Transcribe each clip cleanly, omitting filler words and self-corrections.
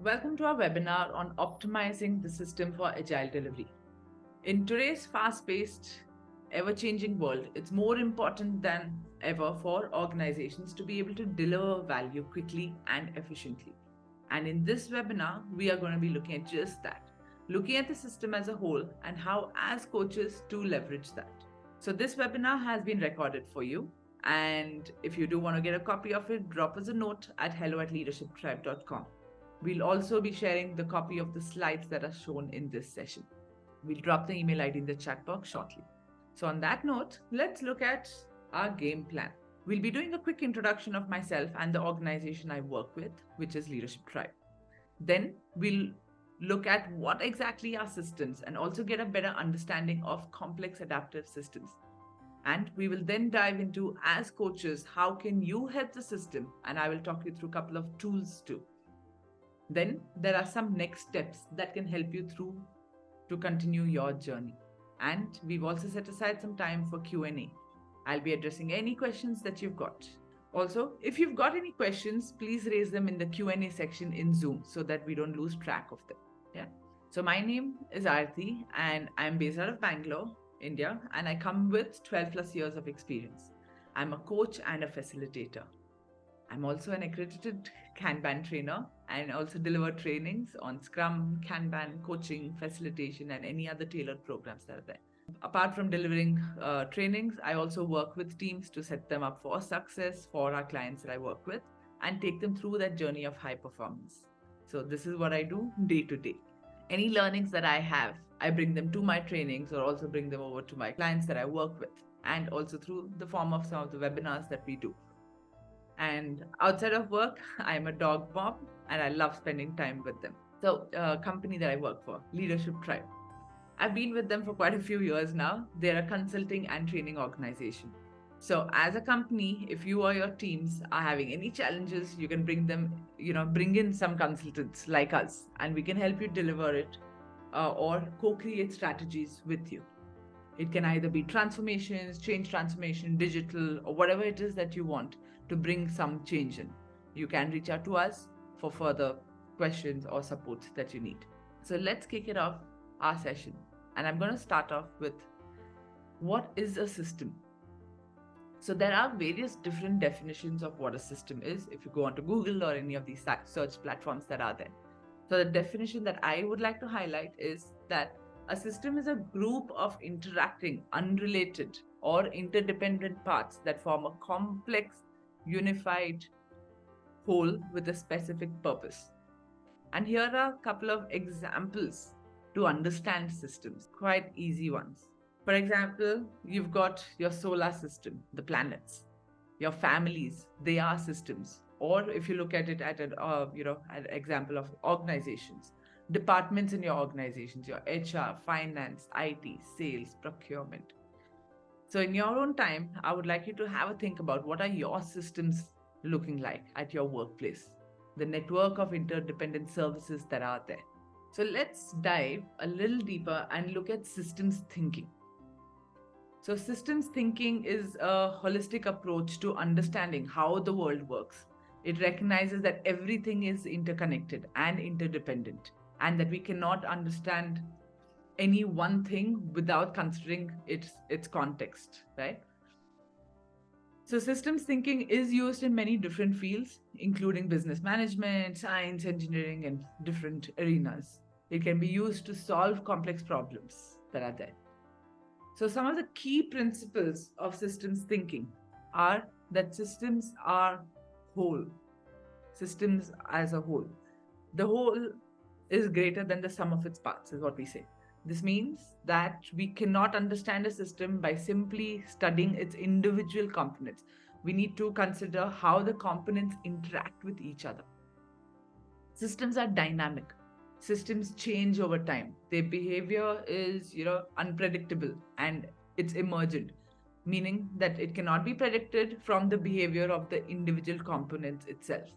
Welcome to our webinar on optimizing the system for agile delivery. In today's fast-paced, ever-changing world, it's more important than ever for organizations to be able to deliver value quickly and efficiently. And in this webinar, we are going to be looking at just that, looking at the system as a whole and how as coaches to leverage that. So this webinar has been recorded for you. And if you do want to get a copy of it, drop us a note at hello@leadershiptribe.com. We'll also be sharing the copy of the slides that are shown in this session. We'll drop the email ID in the chat box shortly. So on that note, let's look at our game plan. We'll be doing a quick introduction of myself and the organization I work with, which is Leadership Tribe. Then we'll look at what exactly are systems and also get a better understanding of complex adaptive systems. And we will then dive into, as coaches, how can you help the system? And I will talk you through a couple of tools too. Then there are some next steps that can help you through to continue your journey. And we've also set aside some time for Q&A. I'll be addressing any questions that you've got. Also, if you've got any questions, please raise them in the Q&A section in Zoom so that we don't lose track of them. Yeah. So my name is Aarti and I'm based out of Bangalore, India, and I come with 12 plus years of experience. I'm a coach and a facilitator. I'm also an accredited Kanban trainer and also deliver trainings on Scrum, Kanban, coaching, facilitation, and any other tailored programs that are there. Apart from delivering trainings, I also work with teams to set them up for success for our clients that I work with and take them through that journey of high performance. So this is what I do day to day. Any learnings that I have, I bring them to my trainings or also bring them over to my clients that I work with, and also through the form of some of the webinars that we do. And outside of work, I'm a dog mom and I love spending time with them. So, company that I work for, Leadership Tribe. I've been with them for quite a few years now. They're a consulting and training organization. So as a company, if you or your teams are having any challenges, you can bring in some consultants like us and we can help you deliver it or co-create strategies with you. It can either be transformations, change transformation, digital, or whatever it is that you want to bring some change in. You can reach out to us for further questions or support that you need. So let's kick it off our session. And I'm going to start off with, what is a system? So there are various different definitions of what a system is if you go onto Google or any of these search platforms that are there. So the definition that I would like to highlight is that a system is a group of interacting, unrelated, or interdependent parts that form a complex, unified whole with a specific purpose. And here are a couple of examples to understand systems, quite easy ones. For example, you've got your solar system, the planets, your families, they are systems. Or if you look at it at an example of organizations, departments in your organizations, your HR, finance, IT, sales, procurement. So in your own time, I would like you to have a think about what are your systems looking like at your workplace, the network of interdependent services that are there. So let's dive a little deeper and look at systems thinking. So systems thinking is a holistic approach to understanding how the world works. It recognizes that everything is interconnected and interdependent, and that we cannot understand any one thing without considering its context, right? So systems thinking is used in many different fields, including business management, science, engineering, and different arenas. It can be used to solve complex problems that are there. So some of the key principles of systems thinking are that systems are whole. Systems as a whole. The whole is greater than the sum of its parts, is what we say. This means that we cannot understand a system by simply studying its individual components. We need to consider how the components interact with each other. Systems are dynamic. Systems change over time. Their behavior is, unpredictable and it's emergent, meaning that it cannot be predicted from the behavior of the individual components itself.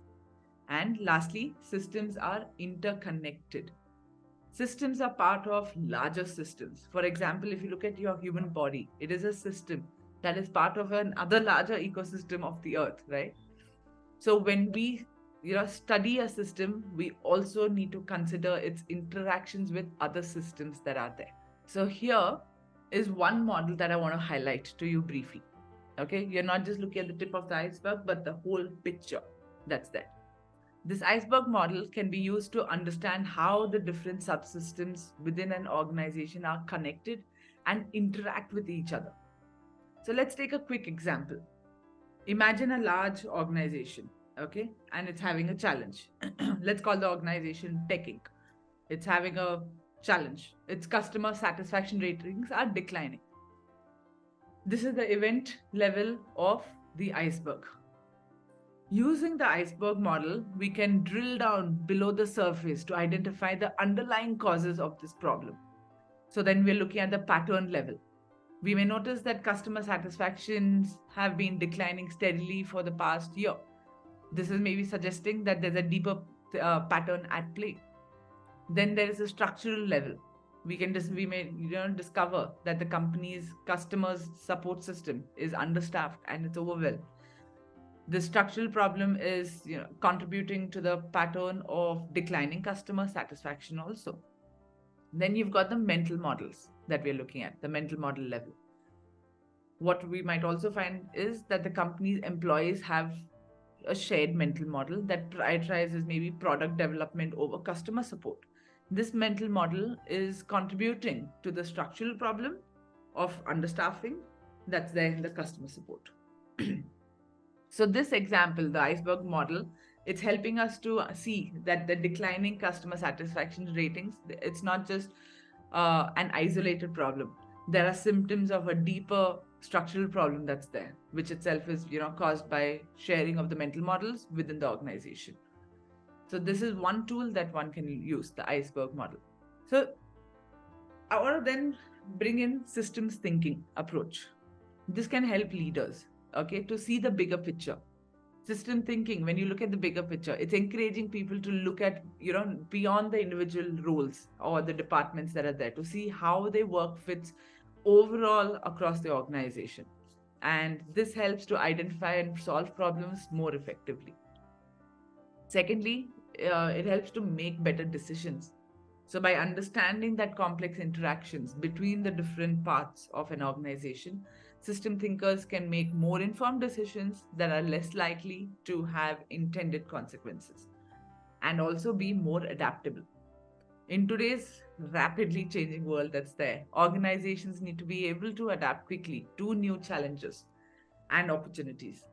And lastly, systems are interconnected. Systems are part of larger systems. For example, if you look at your human body, it is a system that is part of another larger ecosystem of the earth, right? So when we study a system, we also need to consider its interactions with other systems that are there. So here is one model that I want to highlight to you briefly. Okay, you're not just looking at the tip of the iceberg, but the whole picture that's there. This iceberg model can be used to understand how the different subsystems within an organization are connected and interact with each other. So let's take a quick example. Imagine a large organization, okay, and it's having a challenge. Let's call the organization Tech Inc. It's having a challenge. Its customer satisfaction ratings are declining. This is the event level of the iceberg. Using the iceberg model, we can drill down below the surface to identify the underlying causes of this problem. So then we're looking at the pattern level. We may notice that customer satisfactions have been declining steadily for the past year. This is maybe suggesting that there's a deeper pattern at play. Then there is a structural level. We may discover that the company's customers support system is understaffed and it's overwhelmed. The structural problem is contributing to the pattern of declining customer satisfaction also. Then you've got the mental models that we're looking at, the mental model level. What we might also find is that the company's employees have a shared mental model that prioritizes maybe product development over customer support. This mental model is contributing to the structural problem of understaffing that's there in the customer support. So this example, the iceberg model, it's helping us to see that the declining customer satisfaction ratings, it's not just an isolated problem. There are symptoms of a deeper structural problem that's there, which itself is caused by sharing of the mental models within the organization. So this is one tool that one can use, the iceberg model. So I want to then bring in systems thinking approach. This can help leaders, okay, to see the bigger picture. System thinking, when you look at the bigger picture, it's encouraging people to look at beyond the individual roles or the departments that are there, to see how their work fits overall across the organization. And this helps to identify and solve problems more effectively. Secondly, it helps to make better decisions. So by understanding that complex interactions between the different parts of an organization, system thinkers can make more informed decisions that are less likely to have intended consequences and also be more adaptable. In today's rapidly changing world that's there, organizations need to be able to adapt quickly to new challenges and opportunities.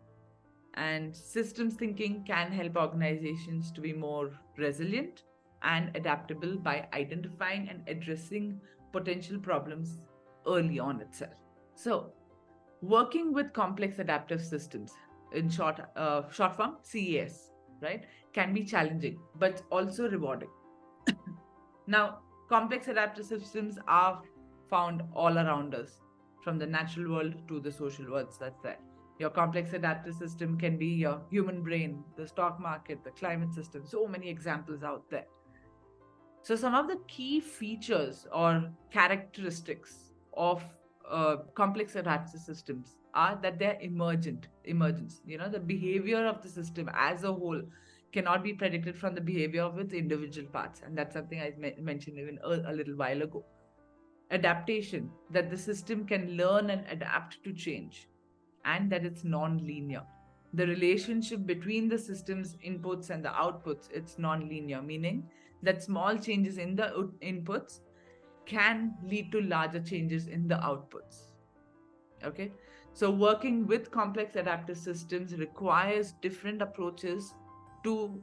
And systems thinking can help organizations to be more resilient and adaptable by identifying and addressing potential problems early on itself. So, working with complex adaptive systems, in short form CAS, right, can be challenging but also rewarding. Now, complex adaptive systems are found all around us, from the natural world to the social worlds that's there. Your complex adaptive system can be your human brain, the stock market, the climate system, so many examples out there. So, some of the key features or characteristics of complex adaptive systems are that they're emergence. The behavior of the system as a whole cannot be predicted from the behavior of its individual parts. And that's something I mentioned even a little while ago. Adaptation, that the system can learn and adapt to change, and that it's non-linear. The relationship between the system's inputs and the outputs, it's non-linear, meaning that small changes in the inputs can lead to larger changes in the outputs. Okay, so working with complex adaptive systems requires different approaches to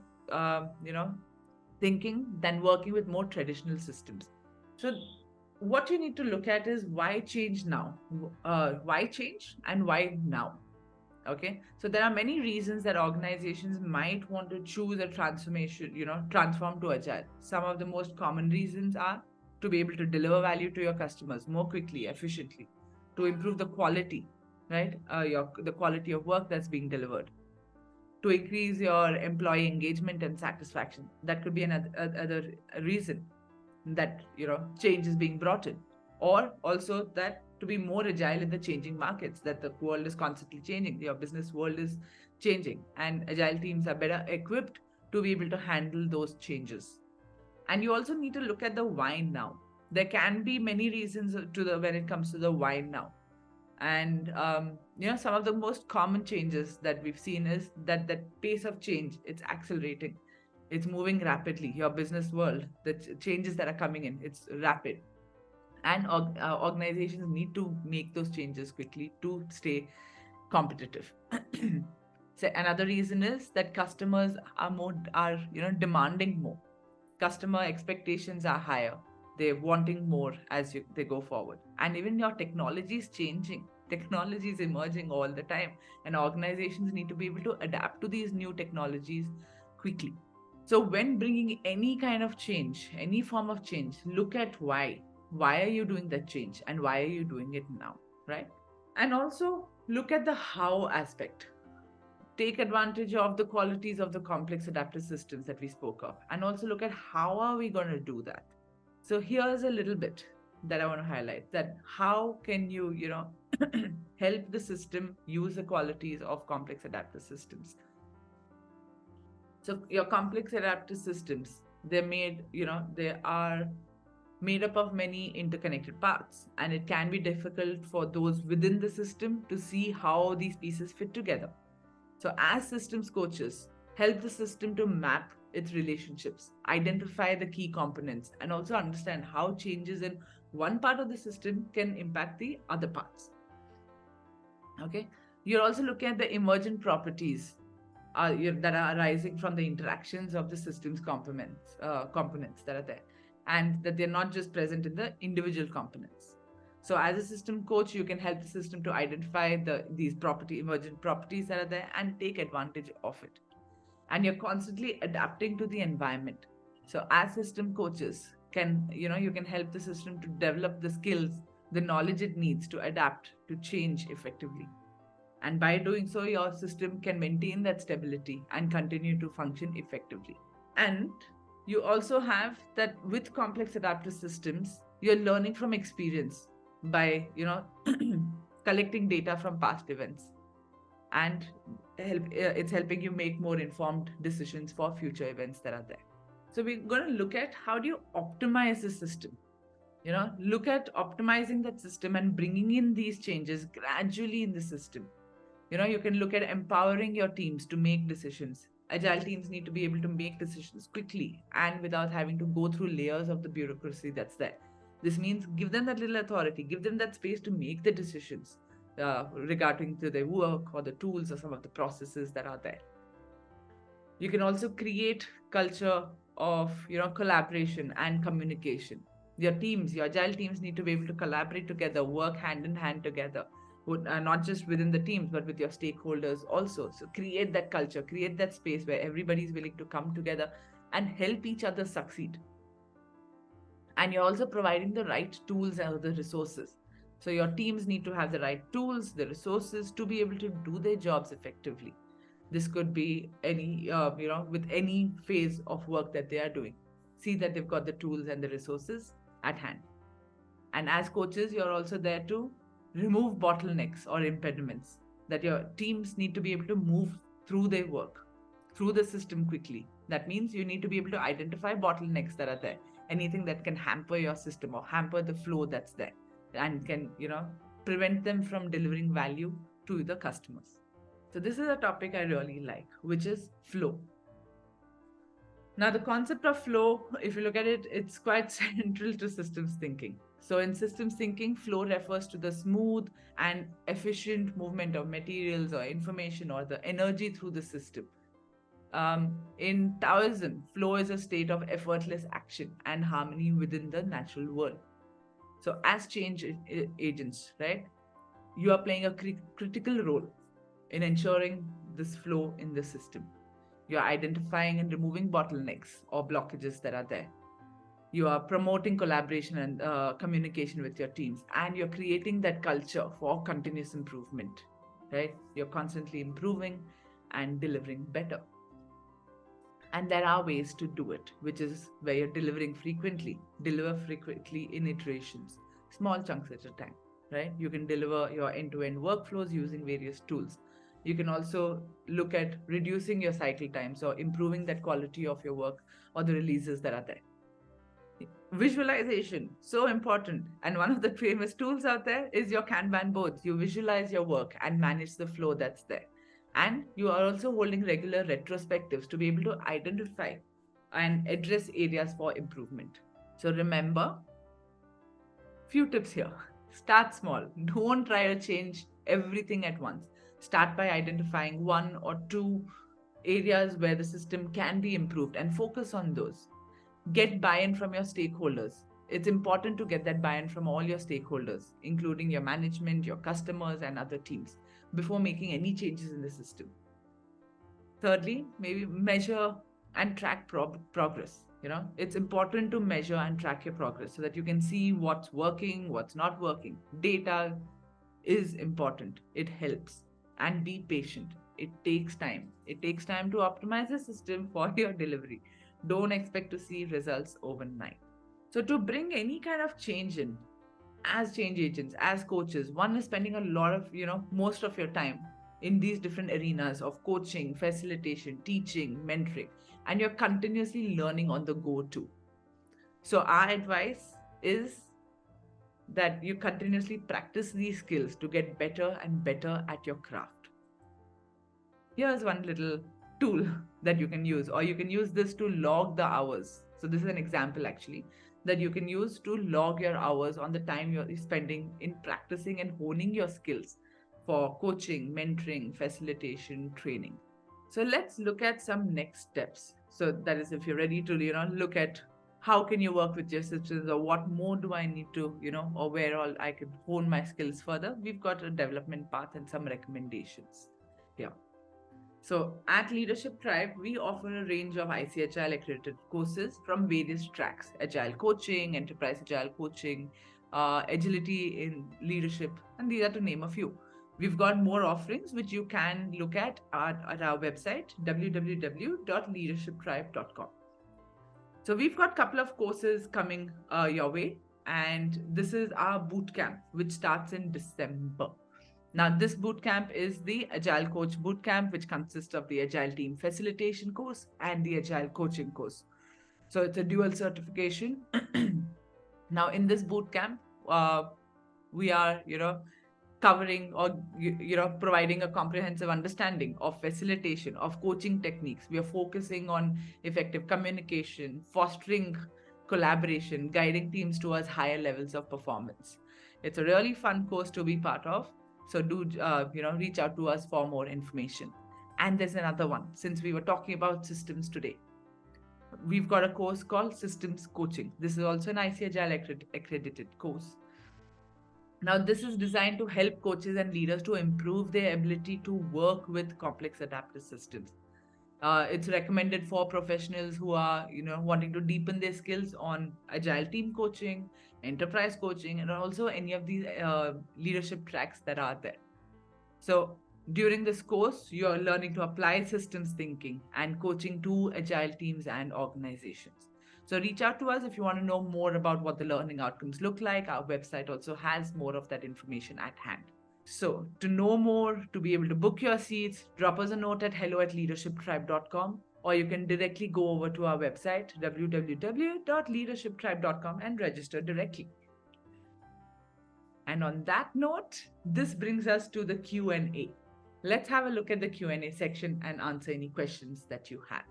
thinking than working with more traditional systems. So what you need to look at is why change now, why change and why now. Okay, so there are many reasons that organizations might want to choose a transformation, transform to agile. Some of the most common reasons are to be able to deliver value to your customers more quickly, efficiently, to improve the quality, right, the quality of work that's being delivered, to increase your employee engagement and satisfaction. That could be another reason that change is being brought in, or also that to be more agile in the changing markets, that the world is constantly changing, your business world is changing, and agile teams are better equipped to be able to handle those changes. And you also need to look at the why now. There can be many reasons to the when it comes to the why now. And some of the most common changes that we've seen is that pace of change, it's accelerating, it's moving rapidly. Your business world, the changes that are coming in, it's rapid, and organizations need to make those changes quickly to stay competitive. So another reason is that customers are demanding more. Customer expectations are higher. They're wanting more as they go forward. And even your technology is changing. Technology is emerging all the time. And organizations need to be able to adapt to these new technologies quickly. So, when bringing any kind of change, any form of change, look at why. Why are you doing that change? And why are you doing it now? Right? And also look at the how aspect. Take advantage of the qualities of the complex adaptive systems that we spoke of, and also look at how are we going to do that. So here's a little bit that I want to highlight, that how can you help the system use the qualities of complex adaptive systems. So your complex adaptive systems, they are made up of many interconnected parts, and it can be difficult for those within the system to see how these pieces fit together. So, as systems coaches, help the system to map its relationships, identify the key components, and also understand how changes in one part of the system can impact the other parts. Okay, you're also looking at the emergent properties that are arising from the interactions of the system's components that are there, and that they're not just present in the individual components. So, as a system coach, you can help the system to identify these emergent properties that are there and take advantage of it. And you're constantly adapting to the environment. So, as system coaches, you can help the system to develop the skills, the knowledge it needs to adapt to change effectively. And by doing so, your system can maintain that stability and continue to function effectively. And you also have that with complex adaptive systems, you're learning from experience by, collecting data from past events, and it's helping you make more informed decisions for future events that are there. So we're going to look at how do you optimize the system. Look at optimizing that system and bringing in these changes gradually in the system. You can look at empowering your teams to make decisions. Agile teams need to be able to make decisions quickly and without having to go through layers of the bureaucracy that's there. This means give them that little authority, give them that space to make the decisions regarding to their work or the tools or some of the processes that are there. You can also create culture of collaboration and communication. Your agile teams need to be able to collaborate together, work hand in hand together, not just within the teams but with your stakeholders also. So create that culture, create that space where everybody is willing to come together and help each other succeed. And you're also providing the right tools and the resources. So your teams need to have the right tools, the resources to be able to do their jobs effectively. This could be any, with any phase of work that they are doing. See that they've got the tools and the resources at hand. And as coaches, you're also there to remove bottlenecks or impediments, that your teams need to be able to move through their work, through the system quickly. That means you need to be able to identify bottlenecks that are there, anything that can hamper your system or hamper the flow that's there, and can, prevent them from delivering value to the customers. So this is a topic I really like, which is flow. Now, the concept of flow, if you look at it, it's quite central to systems thinking. So, in systems thinking, flow refers to the smooth and efficient movement of materials or information or the energy through the system. In Taoism, flow is a state of effortless action and harmony within the natural world. So, as change agents, right, you are playing a critical role in ensuring this flow in the system. You're identifying and removing bottlenecks or blockages that are there. You are promoting collaboration and communication with your teams, and you're creating that culture for continuous improvement, right? You're constantly improving and delivering better. And there are ways to do it, which is where you're deliver frequently in iterations, small chunks at a time, right? You can deliver your end-to-end workflows using various tools. You can also look at reducing your cycle times or improving that quality of your work or the releases that are there. Visualization, so important. And one of the famous tools out there is your Kanban boards. You visualize your work and manage the flow that's there. And you are also holding regular retrospectives to be able to identify and address areas for improvement. So remember, few tips here. Start small. Don't try to change everything at once. Start by identifying one or two areas where the system can be improved and focus on those. Get buy-in from your stakeholders. It's important to get that buy-in from all your stakeholders, including your management, your customers, and other teams, before making any changes in the system. Thirdly, maybe measure and track progress. It's important to measure and track your progress so that you can see what's working, what's not working. Data is important. It helps. And be patient. It takes time to optimize the system for your delivery. Don't expect to see results overnight. So to bring any kind of change in, as change agents, as coaches, one is spending a lot of, most of your time in these different arenas of coaching, facilitation, teaching, mentoring, and you're continuously learning on the go too. So our advice is that you continuously practice these skills to get better and better at your craft. Here's one little tool that you can use, or you can use this to log the hours. So this is an example actually that you can use to log your hours on the time you're spending in practicing and honing your skills for coaching, mentoring, facilitation, training. So let's look at some next steps. So that is, if you're ready to, look at how can you work with your systems, or what more do I need to, or where all I can hone my skills further. We've got a development path and some recommendations. Yeah. So at Leadership Tribe, we offer a range of ICHL accredited courses from various tracks: Agile coaching, Enterprise Agile coaching, agility in leadership, and these are to name a few. We've got more offerings which you can look at our website, www.leadershiptribe.com. So we've got a couple of courses coming your way, and this is our boot camp, which starts in December. Now, this bootcamp is the Agile Coach Bootcamp, which consists of the Agile Team Facilitation course and the Agile Coaching course. So it's a dual certification. Now, in this bootcamp, we are, covering or, providing a comprehensive understanding of facilitation, of coaching techniques. We are focusing on effective communication, fostering collaboration, guiding teams towards higher levels of performance. It's a really fun course to be part of. So do reach out to us for more information. And there's another one. Since we were talking about systems today, we've got a course called Systems Coaching. This is also an IC Agile accredited course. Now, this is designed to help coaches and leaders to improve their ability to work with complex adaptive systems. It's recommended for professionals who are, wanting to deepen their skills on agile team coaching, enterprise coaching, and also any of these leadership tracks that are there. So during this course, you're learning to apply systems thinking and coaching to agile teams and organizations. So reach out to us if you want to know more about what the learning outcomes look like. Our website also has more of that information at hand. So, to know more, to be able to book your seats, drop us a note at hello@leadershiptribe.com, or you can directly go over to our website, www.leadershiptribe.com, and register directly. And on that note, this brings us to the Q&A. Let's have a look at the Q&A section and answer any questions that you have.